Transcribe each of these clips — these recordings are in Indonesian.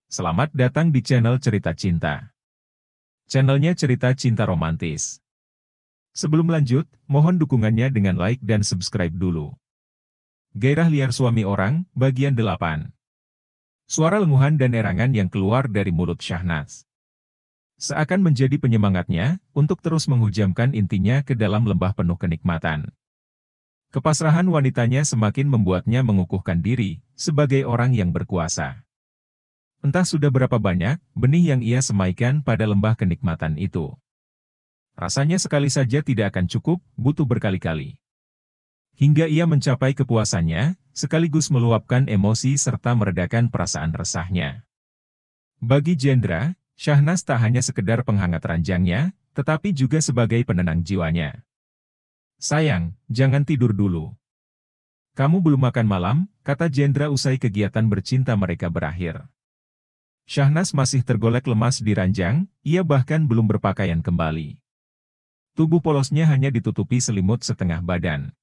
Selamat datang di channel Cerita Cinta. Channelnya cerita cinta romantis. Sebelum lanjut, mohon dukungannya dengan like dan subscribe dulu. Gairah liar suami orang, bagian 8. Suara lenguhan dan erangan yang keluar dari mulut Syahnas seakan menjadi penyemangatnya untuk terus menghujamkan intinya ke dalam lembah penuh kenikmatan. Kepasrahan wanitanya semakin membuatnya mengukuhkan diri sebagai orang yang berkuasa. Entah sudah berapa banyak benih yang ia semaikan pada lembah kenikmatan itu. Rasanya sekali saja tidak akan cukup, butuh berkali-kali. Hingga ia mencapai kepuasannya, sekaligus meluapkan emosi serta meredakan perasaan resahnya. Bagi Jendra, Syahnas tak hanya sekedar penghangat ranjangnya, tetapi juga sebagai penenang jiwanya. "Sayang, jangan tidur dulu. Kamu belum makan malam," kata Jendra usai kegiatan bercinta mereka berakhir. Syahnas masih tergolek lemas di ranjang, ia bahkan belum berpakaian kembali. Tubuh polosnya hanya ditutupi selimut setengah badan.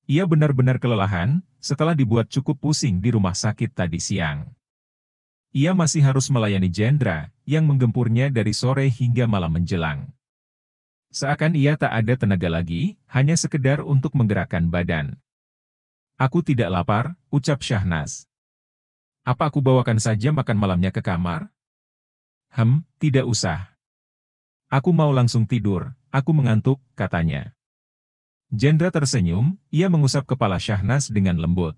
Ia benar-benar kelelahan, setelah dibuat cukup pusing di rumah sakit tadi siang. Ia masih harus melayani Jendra, yang menggempurnya dari sore hingga malam menjelang. Seakan ia tak ada tenaga lagi, hanya sekedar untuk menggerakkan badan. "Aku tidak lapar," ucap Syahnas. "Apa aku bawakan saja makan malamnya ke kamar?" Tidak usah. Aku mau langsung tidur, aku mengantuk," katanya. Jendra tersenyum, ia mengusap kepala Syahnas dengan lembut.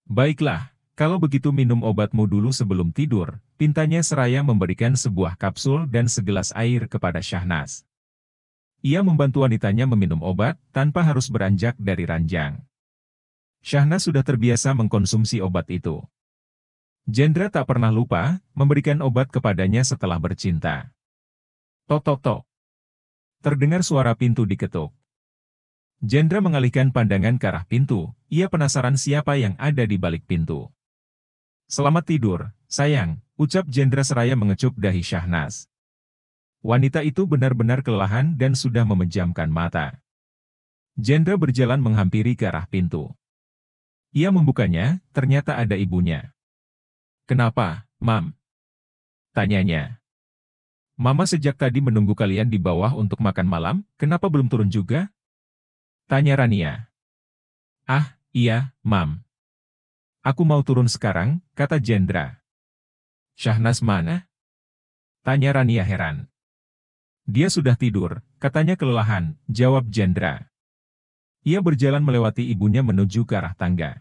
"Baiklah, kalau begitu minum obatmu dulu sebelum tidur," pintanya seraya memberikan sebuah kapsul dan segelas air kepada Syahnas. Ia membantu wanitanya meminum obat, tanpa harus beranjak dari ranjang. Syahnas sudah terbiasa mengkonsumsi obat itu. Jendra tak pernah lupa memberikan obat kepadanya setelah bercinta. Tok tok tok. Terdengar suara pintu diketuk. Jendra mengalihkan pandangan ke arah pintu, ia penasaran siapa yang ada di balik pintu. "Selamat tidur, sayang," ucap Jendra seraya mengecup dahi Syahnas. Wanita itu benar-benar kelelahan dan sudah memejamkan mata. Jendra berjalan menghampiri ke arah pintu. Ia membukanya, ternyata ada ibunya. "Kenapa, Mam?" tanyanya. "Mama sejak tadi menunggu kalian di bawah untuk makan malam, kenapa belum turun juga?" tanya Rania. "Ah, iya, Mam. Aku mau turun sekarang," kata Jendra. "Syahnas mana?" tanya Rania heran. "Dia sudah tidur, katanya kelelahan," jawab Jendra. Ia berjalan melewati ibunya menuju ke arah tangga.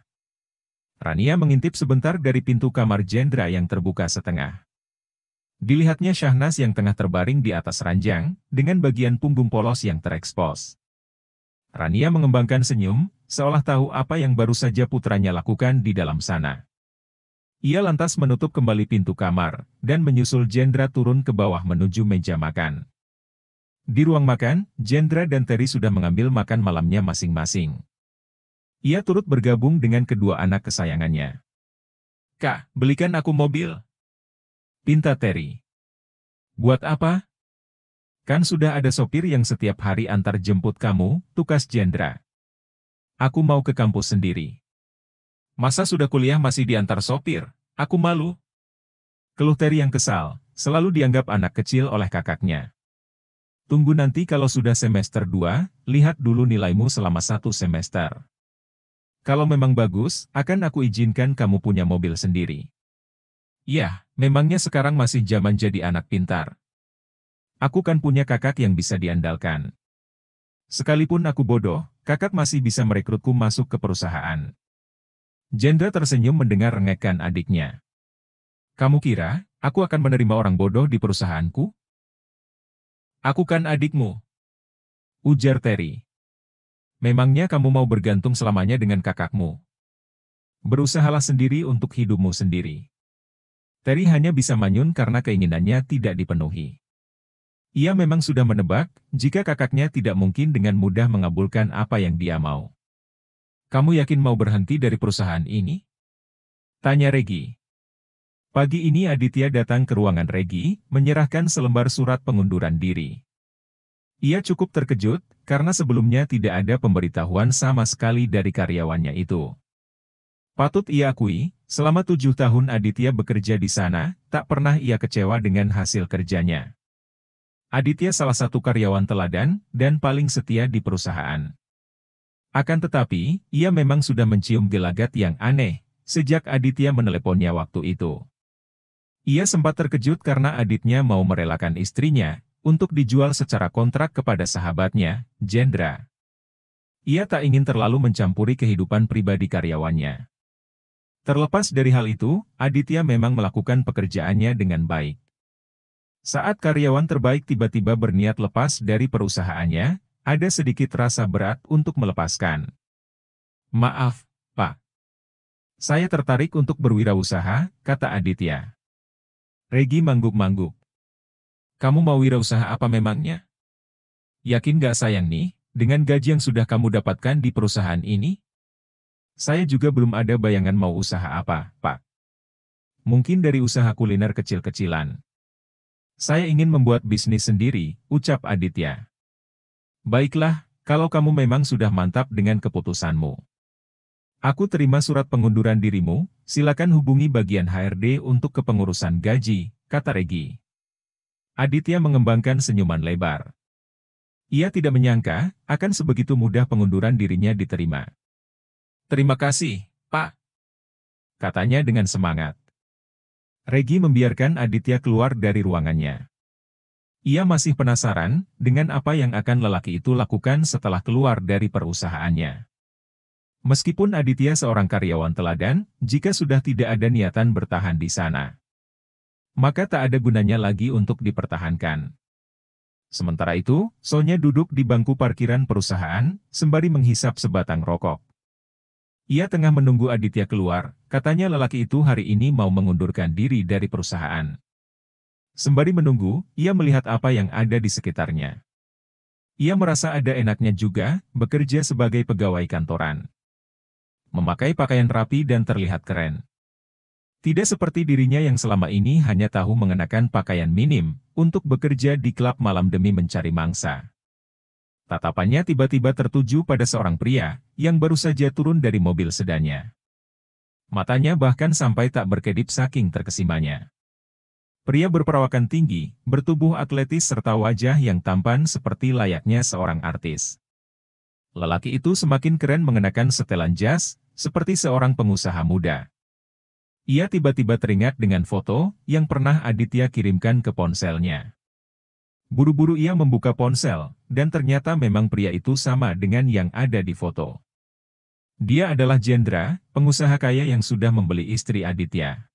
Rania mengintip sebentar dari pintu kamar Jendra yang terbuka setengah. Dilihatnya Syahnas yang tengah terbaring di atas ranjang, dengan bagian punggung polos yang terekspos. Rania mengembangkan senyum, seolah tahu apa yang baru saja putranya lakukan di dalam sana. Ia lantas menutup kembali pintu kamar, dan menyusul Jendra turun ke bawah menuju meja makan. Di ruang makan, Jendra dan Terry sudah mengambil makan malamnya masing-masing. Ia turut bergabung dengan kedua anak kesayangannya. "Kak, belikan aku mobil," pinta Terry. "Buat apa?" "Kan sudah ada sopir yang setiap hari antar jemput kamu," tukas Jendra. "Aku mau ke kampus sendiri." "Masa sudah kuliah masih diantar sopir? Aku malu," keluh Terry yang kesal, selalu dianggap anak kecil oleh kakaknya. "Tunggu nanti kalau sudah semester 2, lihat dulu nilaimu selama 1 semester. Kalau memang bagus, akan aku izinkan kamu punya mobil sendiri." "Yah, memangnya sekarang masih zaman jadi anak pintar. Aku kan punya kakak yang bisa diandalkan. Sekalipun aku bodoh, kakak masih bisa merekrutku masuk ke perusahaan." Jendra tersenyum mendengar rengekan adiknya. "Kamu kira, aku akan menerima orang bodoh di perusahaanku? Aku kan adikmu," ujar Terry. "Memangnya kamu mau bergantung selamanya dengan kakakmu? Berusahalah sendiri untuk hidupmu sendiri." Terry hanya bisa manyun karena keinginannya tidak dipenuhi. Ia memang sudah menebak, jika kakaknya tidak mungkin dengan mudah mengabulkan apa yang dia mau. "Kamu yakin mau berhenti dari perusahaan ini?" tanya Regi. Pagi ini Aditya datang ke ruangan Regi, menyerahkan selembar surat pengunduran diri. Ia cukup terkejut, karena sebelumnya tidak ada pemberitahuan sama sekali dari karyawannya itu. Patut ia akui, Selama 7 tahun Aditya bekerja di sana, tak pernah ia kecewa dengan hasil kerjanya. Aditya salah satu karyawan teladan dan paling setia di perusahaan. Akan tetapi, ia memang sudah mencium gelagat yang aneh sejak Aditya meneleponnya waktu itu. Ia sempat terkejut karena Aditya mau merelakan istrinya untuk dijual secara kontrak kepada sahabatnya, Jendra. Ia tak ingin terlalu mencampuri kehidupan pribadi karyawannya. Terlepas dari hal itu, Aditya memang melakukan pekerjaannya dengan baik. Saat karyawan terbaik tiba-tiba berniat lepas dari perusahaannya, ada sedikit rasa berat untuk melepaskan. "Maaf, Pak. Saya tertarik untuk berwirausaha," kata Aditya. Regi mangguk-mangguk. "Kamu mau wirausaha apa memangnya? Yakin gak sayang nih, dengan gaji yang sudah kamu dapatkan di perusahaan ini? Saya juga belum ada bayangan mau usaha apa, Pak. Mungkin dari usaha kuliner kecil-kecilan. Saya ingin membuat bisnis sendiri," ucap Aditya. "Baiklah, kalau kamu memang sudah mantap dengan keputusanmu. Aku terima surat pengunduran dirimu, silakan hubungi bagian HRD untuk kepengurusan gaji," kata Regi. Aditya mengembangkan senyuman lebar. Ia tidak menyangka akan sebegitu mudah pengunduran dirinya diterima. "Terima kasih, Pak," katanya dengan semangat. Regi membiarkan Aditya keluar dari ruangannya. Ia masih penasaran dengan apa yang akan lelaki itu lakukan setelah keluar dari perusahaannya. Meskipun Aditya seorang karyawan teladan, jika sudah tidak ada niatan bertahan di sana, maka tak ada gunanya lagi untuk dipertahankan. Sementara itu, Sonya duduk di bangku parkiran perusahaan, sembari menghisap sebatang rokok. Ia tengah menunggu Aditya keluar, katanya lelaki itu hari ini mau mengundurkan diri dari perusahaan. Sembari menunggu, ia melihat apa yang ada di sekitarnya. Ia merasa ada enaknya juga, bekerja sebagai pegawai kantoran. Memakai pakaian rapi dan terlihat keren. Tidak seperti dirinya yang selama ini hanya tahu mengenakan pakaian minim untuk bekerja di klub malam demi mencari mangsa. Tatapannya tiba-tiba tertuju pada seorang pria yang baru saja turun dari mobil sedannya. Matanya bahkan sampai tak berkedip saking terkesimanya. Pria berperawakan tinggi, bertubuh atletis serta wajah yang tampan seperti layaknya seorang artis. Lelaki itu semakin keren mengenakan setelan jas, seperti seorang pengusaha muda. Ia tiba-tiba teringat dengan foto yang pernah Aditya kirimkan ke ponselnya. Buru-buru ia membuka ponsel, dan ternyata memang pria itu sama dengan yang ada di foto. Dia adalah Jendra, pengusaha kaya yang sudah membeli istri Aditya.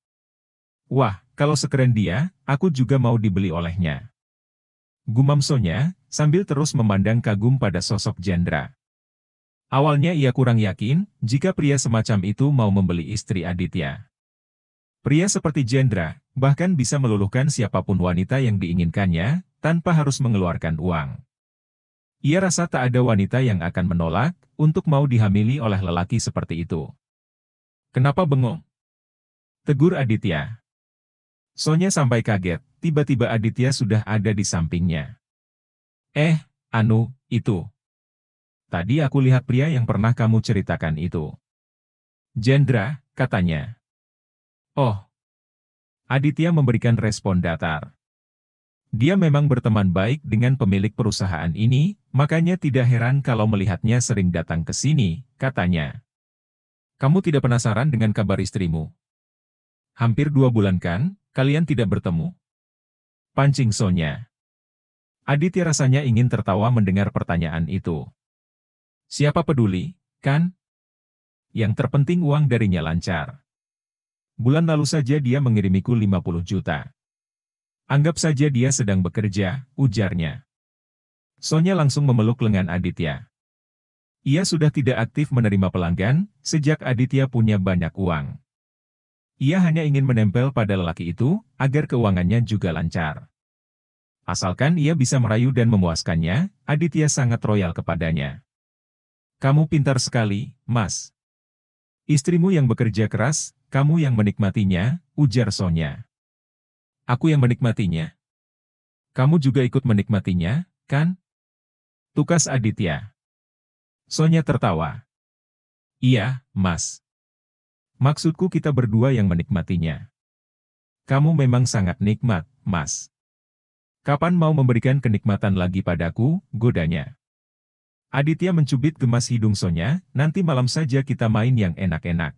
"Wah, kalau sekeren dia, aku juga mau dibeli olehnya," gumam Sonya, sambil terus memandang kagum pada sosok Jendra. Awalnya ia kurang yakin jika pria semacam itu mau membeli istri Aditya. Pria seperti Jendra bahkan bisa meluluhkan siapapun wanita yang diinginkannya tanpa harus mengeluarkan uang. Ia rasa tak ada wanita yang akan menolak untuk mau dihamili oleh lelaki seperti itu. "Kenapa bengong?" tegur Aditya. Sonya sampai kaget, tiba-tiba Aditya sudah ada di sampingnya. Itu. Tadi aku lihat pria yang pernah kamu ceritakan itu." "Jendra," katanya. "Oh." Aditya memberikan respon datar. Dia memang berteman baik dengan pemilik perusahaan ini, makanya tidak heran kalau melihatnya sering datang ke sini, katanya. "Kamu tidak penasaran dengan kabar istrimu? Hampir 2 bulan kan, kalian tidak bertemu?" pancing Sonya. Aditya rasanya ingin tertawa mendengar pertanyaan itu. Siapa peduli, kan? Yang terpenting uang darinya lancar. Bulan lalu saja dia mengirimiku 50 juta. Anggap saja dia sedang bekerja, ujarnya. Sonya langsung memeluk lengan Aditya. Ia sudah tidak aktif menerima pelanggan, sejak Aditya punya banyak uang. Ia hanya ingin menempel pada lelaki itu, agar keuangannya juga lancar. Asalkan ia bisa merayu dan memuaskannya, Aditya sangat royal kepadanya. "Kamu pintar sekali, Mas. Istrimu yang bekerja keras, kamu yang menikmatinya," ujar Sonya. "Aku yang menikmatinya? Kamu juga ikut menikmatinya, kan?" tukas Aditya. Sonya tertawa. "Iya, Mas. Maksudku kita berdua yang menikmatinya. Kamu memang sangat nikmat, Mas. Kapan mau memberikan kenikmatan lagi padaku, godanya. Aditya mencubit gemas hidung Sonya, nanti malam saja kita main yang enak-enak.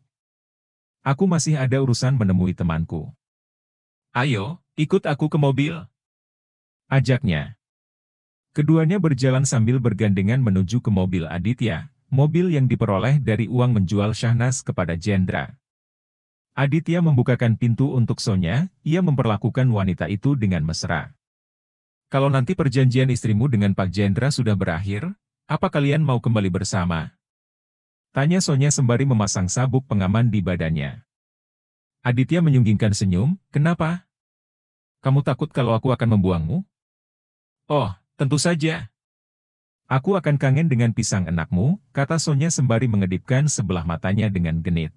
Aku masih ada urusan menemui temanku. Ayo, ikut aku ke mobil. Ajaknya. Keduanya berjalan sambil bergandengan menuju ke mobil Aditya, mobil yang diperoleh dari uang menjual Syahnas kepada Jendra. Aditya membukakan pintu untuk Sonya, ia memperlakukan wanita itu dengan mesra. Kalau nanti perjanjian istrimu dengan Pak Jendra sudah berakhir, apa kalian mau kembali bersama? Tanya Sonya sembari memasang sabuk pengaman di badannya. Aditya menyunggingkan senyum, kenapa? Kamu takut kalau aku akan membuangmu? Oh, tentu saja. Aku akan kangen dengan pisang enakmu, kata Sonya sembari mengedipkan sebelah matanya dengan genit.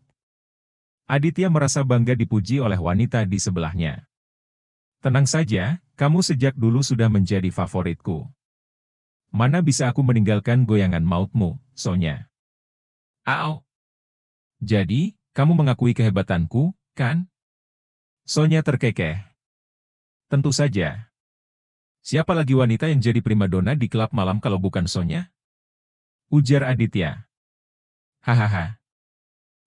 Aditya merasa bangga dipuji oleh wanita di sebelahnya. Tenang saja, kamu sejak dulu sudah menjadi favoritku. Mana bisa aku meninggalkan goyangan mautmu, Sonya? Au! Jadi, kamu mengakui kehebatanku, kan? Sonya terkekeh. Tentu saja. Siapa lagi wanita yang jadi primadona di klub malam kalau bukan Sonya? Ujar Aditya. Hahaha.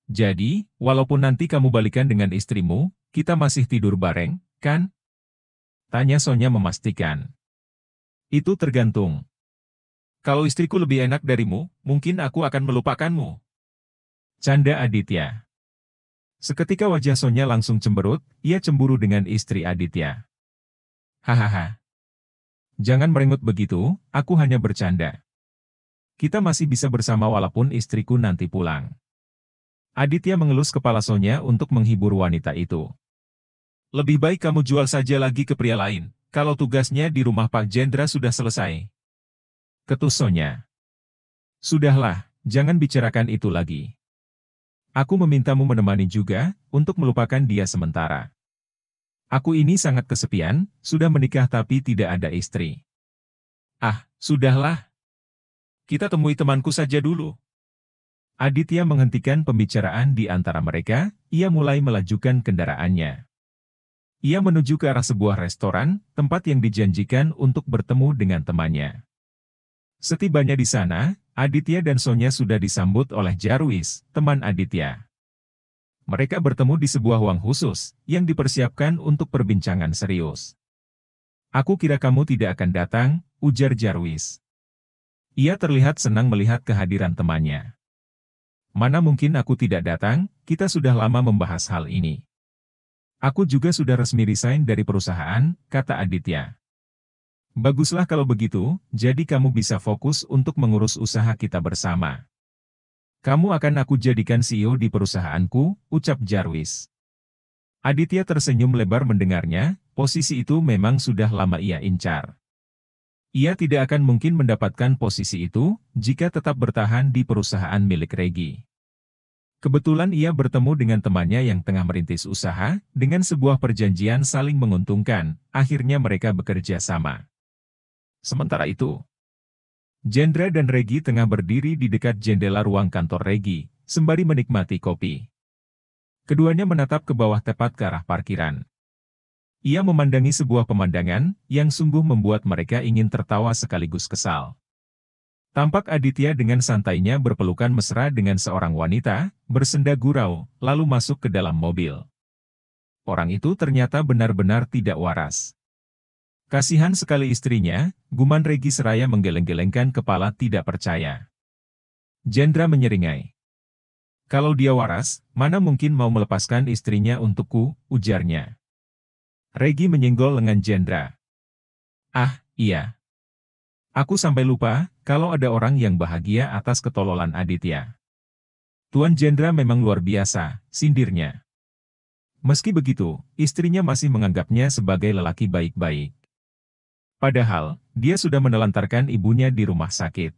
Jadi, walaupun nanti kamu balikan dengan istrimu, kita masih tidur bareng, kan? Tanya Sonya memastikan. Itu tergantung. Kalau istriku lebih enak darimu, mungkin aku akan melupakanmu. Canda Aditya. Seketika wajah Sonya langsung cemberut, ia cemburu dengan istri Aditya. Hahaha. Jangan merengut begitu, aku hanya bercanda. Kita masih bisa bersama walaupun istriku nanti pulang. Aditya mengelus kepala Sonya untuk menghibur wanita itu. Lebih baik kamu jual saja lagi ke pria lain, kalau tugasnya di rumah Pak Jendra sudah selesai. Ketus Sonya. Sudahlah, jangan bicarakan itu lagi. Aku memintamu menemani juga, untuk melupakan dia sementara. Aku ini sangat kesepian, sudah menikah tapi tidak ada istri. Ah, sudahlah. Kita temui temanku saja dulu. Aditya menghentikan pembicaraan di antara mereka, ia mulai melajukan kendaraannya. Ia menuju ke arah sebuah restoran, tempat yang dijanjikan untuk bertemu dengan temannya. Setibanya di sana, Aditya dan Sonya sudah disambut oleh Jarwis, teman Aditya. Mereka bertemu di sebuah ruang khusus, yang dipersiapkan untuk perbincangan serius. Aku kira kamu tidak akan datang, ujar Jarwis. Ia terlihat senang melihat kehadiran temannya. Mana mungkin aku tidak datang, kita sudah lama membahas hal ini. Aku juga sudah resmi resign dari perusahaan, kata Aditya. Baguslah kalau begitu, jadi kamu bisa fokus untuk mengurus usaha kita bersama. Kamu akan aku jadikan CEO di perusahaanku, ucap Jarwis. Aditya tersenyum lebar mendengarnya, posisi itu memang sudah lama ia incar. Ia tidak akan mungkin mendapatkan posisi itu, jika tetap bertahan di perusahaan milik Regi. Kebetulan ia bertemu dengan temannya yang tengah merintis usaha, dengan sebuah perjanjian saling menguntungkan, akhirnya mereka bekerja sama. Sementara itu, Jendra dan Regi tengah berdiri di dekat jendela ruang kantor Regi, sembari menikmati kopi. Keduanya menatap ke bawah tepat ke arah parkiran. Ia memandangi sebuah pemandangan, yang sungguh membuat mereka ingin tertawa sekaligus kesal. Tampak Aditya dengan santainya berpelukan mesra dengan seorang wanita, bersenda gurau, lalu masuk ke dalam mobil. Orang itu ternyata benar-benar tidak waras. Kasihan sekali istrinya, guman Regi seraya menggeleng-gelengkan kepala tidak percaya. Jendra menyeringai. Kalau dia waras, mana mungkin mau melepaskan istrinya untukku, ujarnya. Regi menyenggol lengan Jendra. Ah, iya. Aku sampai lupa, kalau ada orang yang bahagia atas ketololan Aditya. Tuan Jendra memang luar biasa, sindirnya. Meski begitu, istrinya masih menganggapnya sebagai lelaki baik-baik. Padahal, dia sudah menelantarkan ibunya di rumah sakit.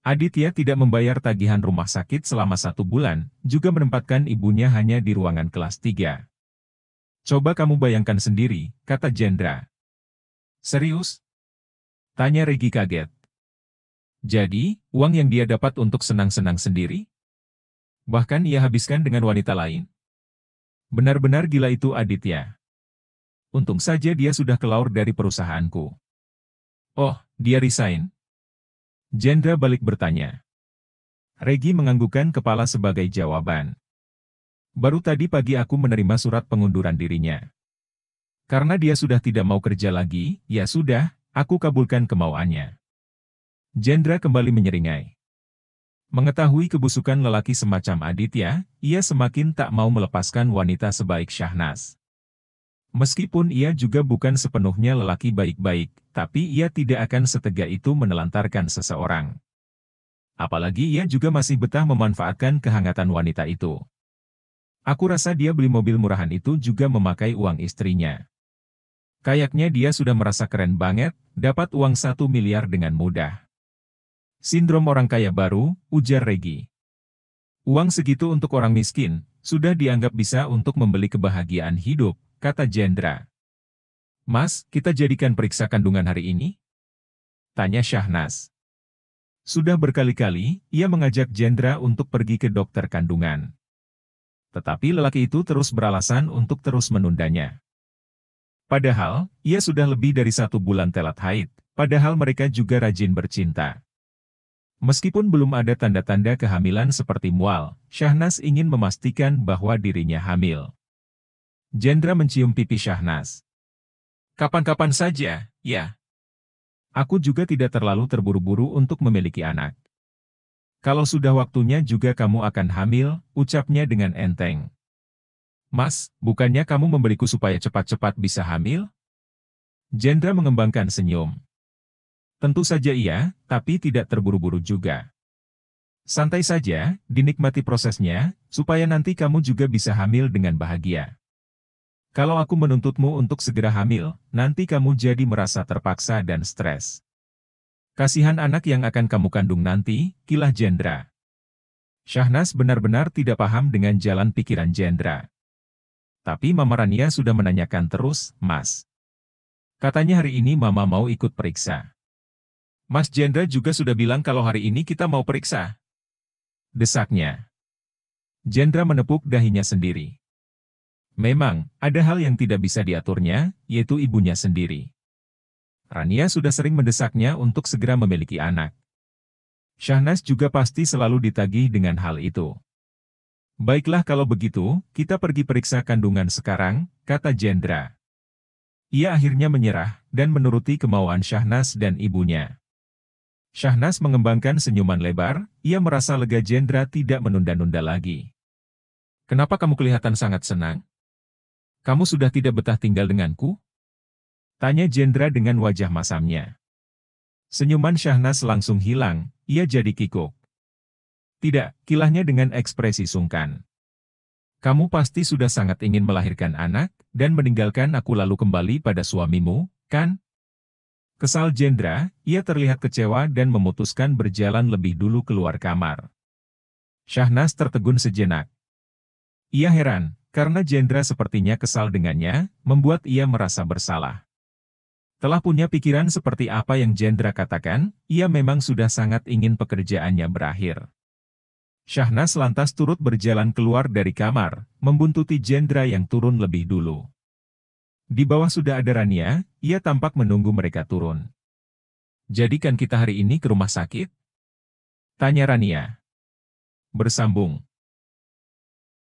Aditya tidak membayar tagihan rumah sakit selama 1 bulan, juga menempatkan ibunya hanya di ruangan kelas 3. Coba kamu bayangkan sendiri, kata Jendra. Serius? Tanya Regi kaget. Jadi, uang yang dia dapat untuk senang-senang sendiri? Bahkan ia habiskan dengan wanita lain. Benar-benar gila itu Aditya. Untung saja dia sudah keluar dari perusahaanku. Oh, dia resign? Jendra balik bertanya. Regi menganggukkan kepala sebagai jawaban. Baru tadi pagi aku menerima surat pengunduran dirinya. Karena dia sudah tidak mau kerja lagi, ya sudah, aku kabulkan kemauannya. Jendra kembali menyeringai. Mengetahui kebusukan lelaki semacam Aditya, ia semakin tak mau melepaskan wanita sebaik Syahnas. Meskipun ia juga bukan sepenuhnya lelaki baik-baik, tapi ia tidak akan setega itu menelantarkan seseorang. Apalagi ia juga masih betah memanfaatkan kehangatan wanita itu. Aku rasa dia beli mobil murahan itu juga memakai uang istrinya. Kayaknya dia sudah merasa keren banget, dapat uang 1 miliar dengan mudah. Sindrom orang kaya baru, ujar Regi. Uang segitu untuk orang miskin, sudah dianggap bisa untuk membeli kebahagiaan hidup, kata Jendra. Mas, kita jadikan periksa kandungan hari ini? Tanya Syahnas. Sudah berkali-kali, ia mengajak Jendra untuk pergi ke dokter kandungan. Tetapi lelaki itu terus beralasan untuk terus menundanya. Padahal, ia sudah lebih dari 1 bulan telat haid, padahal mereka juga rajin bercinta. Meskipun belum ada tanda-tanda kehamilan seperti mual, Syahnas ingin memastikan bahwa dirinya hamil. Jendra mencium pipi Syahnas. Kapan-kapan saja, ya. Aku juga tidak terlalu terburu-buru untuk memiliki anak. Kalau sudah waktunya juga kamu akan hamil, ucapnya dengan enteng. Mas, bukannya kamu membeliku supaya cepat-cepat bisa hamil? Jendra mengembangkan senyum. Tentu saja iya, tapi tidak terburu-buru juga. Santai saja, dinikmati prosesnya, supaya nanti kamu juga bisa hamil dengan bahagia. Kalau aku menuntutmu untuk segera hamil, nanti kamu jadi merasa terpaksa dan stres. Kasihan anak yang akan kamu kandung nanti, kilah Jendra. Syahnas benar-benar tidak paham dengan jalan pikiran Jendra. Tapi Mama Rania sudah menanyakan terus, Mas. Katanya hari ini Mama mau ikut periksa. Mas Jendra juga sudah bilang kalau hari ini kita mau periksa. Desaknya. Jendra menepuk dahinya sendiri. Memang, ada hal yang tidak bisa diaturnya, yaitu ibunya sendiri. Rania sudah sering mendesaknya untuk segera memiliki anak. Syahnas juga pasti selalu ditagih dengan hal itu. Baiklah kalau begitu, kita pergi periksa kandungan sekarang, kata Jendra. Ia akhirnya menyerah, dan menuruti kemauan Syahnas dan ibunya. Syahnas mengembangkan senyuman lebar, ia merasa lega Jendra tidak menunda-nunda lagi. Kenapa kamu kelihatan sangat senang? Kamu sudah tidak betah tinggal denganku? Tanya Jendra dengan wajah masamnya. Senyuman Syahnas langsung hilang, ia jadi kikuk. Tidak, kilahnya dengan ekspresi sungkan. Kamu pasti sudah sangat ingin melahirkan anak, dan meninggalkan aku lalu kembali pada suamimu, kan? Kesal Jendra, ia terlihat kecewa dan memutuskan berjalan lebih dulu keluar kamar. Syahnas tertegun sejenak. Ia heran, karena Jendra sepertinya kesal dengannya, membuat ia merasa bersalah. Telah punya pikiran seperti apa yang Jendra katakan, ia memang sudah sangat ingin pekerjaannya berakhir. Syahnas lantas turut berjalan keluar dari kamar, membuntuti Jendra yang turun lebih dulu. Di bawah sudah ada Rania, ia tampak menunggu mereka turun. Jadikan kita hari ini ke rumah sakit? Tanya Rania. Bersambung.